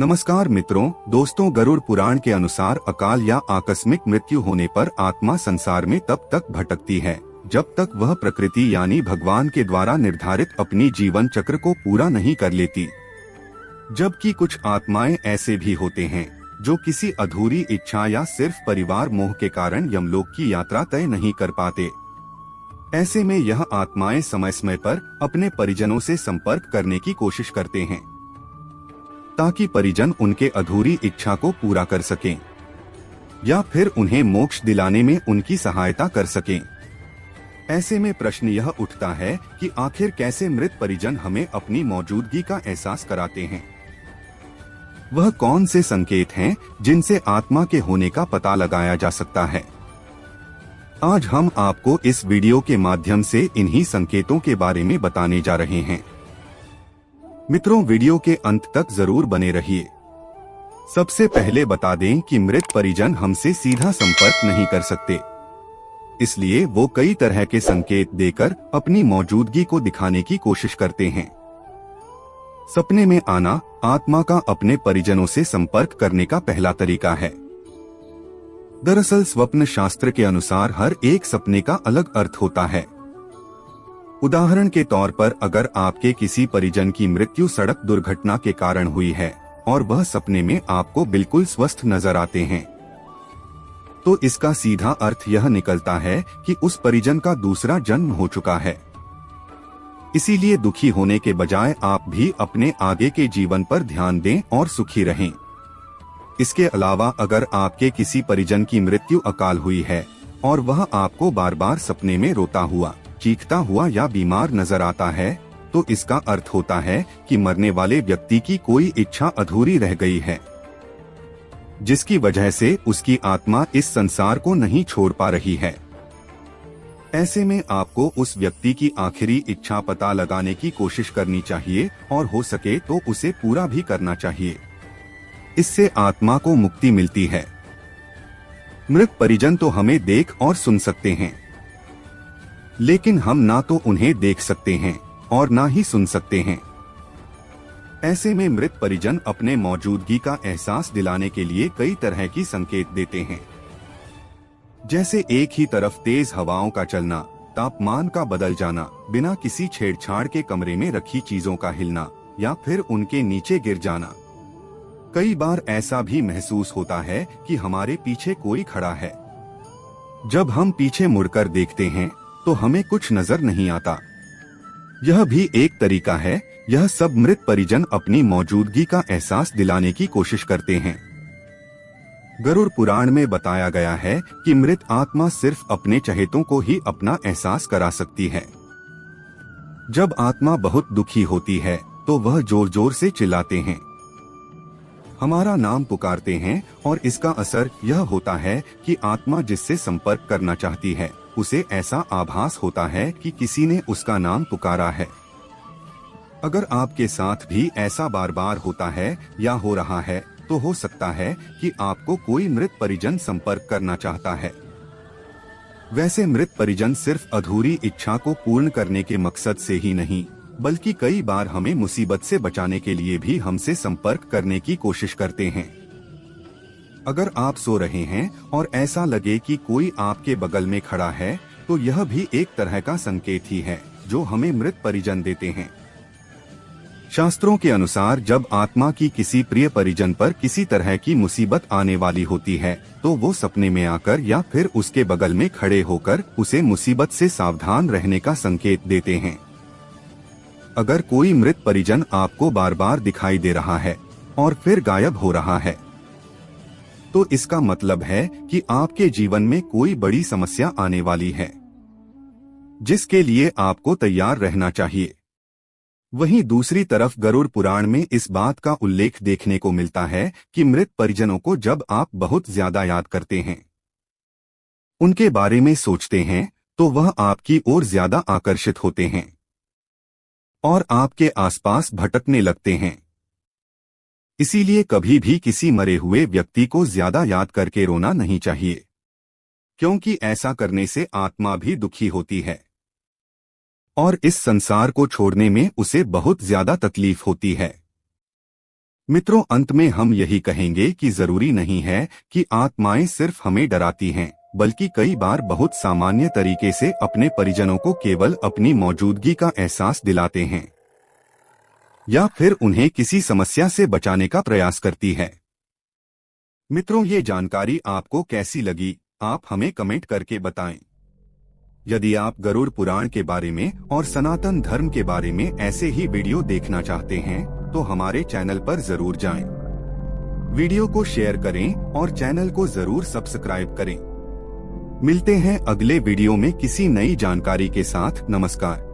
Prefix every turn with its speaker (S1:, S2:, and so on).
S1: नमस्कार मित्रों, दोस्तों, गरुड़ पुराण के अनुसार अकाल या आकस्मिक मृत्यु होने पर आत्मा संसार में तब तक भटकती है जब तक वह प्रकृति यानी भगवान के द्वारा निर्धारित अपनी जीवन चक्र को पूरा नहीं कर लेती। जबकि कुछ आत्माएं ऐसे भी होते हैं जो किसी अधूरी इच्छा या सिर्फ परिवार मोह के कारण यमलोक की यात्रा तय नहीं कर पाते। ऐसे में यह आत्माएं समय समय पर अपने परिजनों से संपर्क करने की कोशिश करते हैं ताकि परिजन उनके अधूरी इच्छा को पूरा कर सकें या फिर उन्हें मोक्ष दिलाने में उनकी सहायता कर सकें। ऐसे में प्रश्न यह उठता है कि आखिर कैसे मृत परिजन हमें अपनी मौजूदगी का एहसास कराते हैं। वह कौन से संकेत हैं जिनसे आत्मा के होने का पता लगाया जा सकता है। आज हम आपको इस वीडियो के माध्यम से इन्हीं संकेतों के बारे में बताने जा रहे हैं। मित्रों, वीडियो के अंत तक जरूर बने रहिए। सबसे पहले बता दें कि मृत परिजन हमसे सीधा संपर्क नहीं कर सकते, इसलिए वो कई तरह के संकेत देकर अपनी मौजूदगी को दिखाने की कोशिश करते हैं। सपने में आना आत्मा का अपने परिजनों से संपर्क करने का पहला तरीका है। दरअसल स्वप्न शास्त्र के अनुसार हर एक सपने का अलग अर्थ होता है। उदाहरण के तौर पर अगर आपके किसी परिजन की मृत्यु सड़क दुर्घटना के कारण हुई है और वह सपने में आपको बिल्कुल स्वस्थ नजर आते हैं, तो इसका सीधा अर्थ यह निकलता है कि उस परिजन का दूसरा जन्म हो चुका है। इसीलिए दुखी होने के बजाय आप भी अपने आगे के जीवन पर ध्यान दें और सुखी रहें। इसके अलावा अगर आपके किसी परिजन की मृत्यु अकाल हुई है और वह आपको बार बार सपने में रोता हुआ, चीखता हुआ या बीमार नजर आता है, तो इसका अर्थ होता है कि मरने वाले व्यक्ति की कोई इच्छा अधूरी रह गई है, जिसकी वजह से उसकी आत्मा इस संसार को नहीं छोड़ पा रही है। ऐसे में आपको उस व्यक्ति की आखिरी इच्छा पता लगाने की कोशिश करनी चाहिए और हो सके तो उसे पूरा भी करना चाहिए। इससे आत्मा को मुक्ति मिलती है। मृत परिजन तो हमें देख और सुन सकते हैं, लेकिन हम ना तो उन्हें देख सकते हैं और ना ही सुन सकते हैं। ऐसे में मृत परिजन अपने मौजूदगी का एहसास दिलाने के लिए कई तरह की संकेत देते हैं, जैसे एक ही तरफ तेज हवाओं का चलना, तापमान का बदल जाना, बिना किसी छेड़छाड़ के कमरे में रखी चीजों का हिलना या फिर उनके नीचे गिर जाना। कई बार ऐसा भी महसूस होता है कि हमारे पीछे कोई खड़ा है। जब हम पीछे मुड़कर देखते हैं तो हमें कुछ नजर नहीं आता। यह भी एक तरीका है। यह सब मृत परिजन अपनी मौजूदगी का एहसास दिलाने की कोशिश करते हैं। गरुड़ पुराण में बताया गया है कि मृत आत्मा सिर्फ अपने चहेतों को ही अपना एहसास करा सकती है। जब आत्मा बहुत दुखी होती है तो वह जोर जोर से चिल्लाते हैं, हमारा नाम पुकारते हैं, और इसका असर यह होता है कि आत्मा जिससे संपर्क करना चाहती है उसे ऐसा आभास होता है कि किसी ने उसका नाम पुकारा है। अगर आपके साथ भी ऐसा बार बार होता है या हो रहा है तो हो सकता है कि आपको कोई मृत परिजन संपर्क करना चाहता है। वैसे मृत परिजन सिर्फ अधूरी इच्छा को पूर्ण करने के मकसद से ही नहीं, बल्कि कई बार हमें मुसीबत से बचाने के लिए भी हमसे संपर्क करने की कोशिश करते हैं। अगर आप सो रहे हैं और ऐसा लगे कि कोई आपके बगल में खड़ा है, तो यह भी एक तरह का संकेत ही है जो हमें मृत परिजन देते हैं। शास्त्रों के अनुसार जब आत्मा की किसी प्रिय परिजन पर किसी तरह की मुसीबत आने वाली होती है तो वो सपने में आकर या फिर उसके बगल में खड़े होकर उसे मुसीबत से सावधान रहने का संकेत देते हैं। अगर कोई मृत परिजन आपको बार बार दिखाई दे रहा है और फिर गायब हो रहा है, तो इसका मतलब है कि आपके जीवन में कोई बड़ी समस्या आने वाली है, जिसके लिए आपको तैयार रहना चाहिए। वहीं दूसरी तरफ गरुड़ पुराण में इस बात का उल्लेख देखने को मिलता है कि मृत परिजनों को जब आप बहुत ज्यादा याद करते हैं, उनके बारे में सोचते हैं, तो वह आपकी ओर ज्यादा आकर्षित होते हैं और आपके आसपास भटकने लगते हैं। इसीलिए कभी भी किसी मरे हुए व्यक्ति को ज्यादा याद करके रोना नहीं चाहिए, क्योंकि ऐसा करने से आत्मा भी दुखी होती है और इस संसार को छोड़ने में उसे बहुत ज्यादा तकलीफ होती है। मित्रों, अंत में हम यही कहेंगे कि जरूरी नहीं है कि आत्माएं सिर्फ हमें डराती हैं, बल्कि कई बार बहुत सामान्य तरीके से अपने परिजनों को केवल अपनी मौजूदगी का एहसास दिलाते हैं या फिर उन्हें किसी समस्या से बचाने का प्रयास करती है। मित्रों, ये जानकारी आपको कैसी लगी, आप हमें कमेंट करके बताएं। यदि आप गरुड़ पुराण के बारे में और सनातन धर्म के बारे में ऐसे ही वीडियो देखना चाहते हैं तो हमारे चैनल पर जरूर जाएं। वीडियो को शेयर करें और चैनल को जरूर सब्सक्राइब करें। मिलते हैं अगले वीडियो में किसी नई जानकारी के साथ। नमस्कार।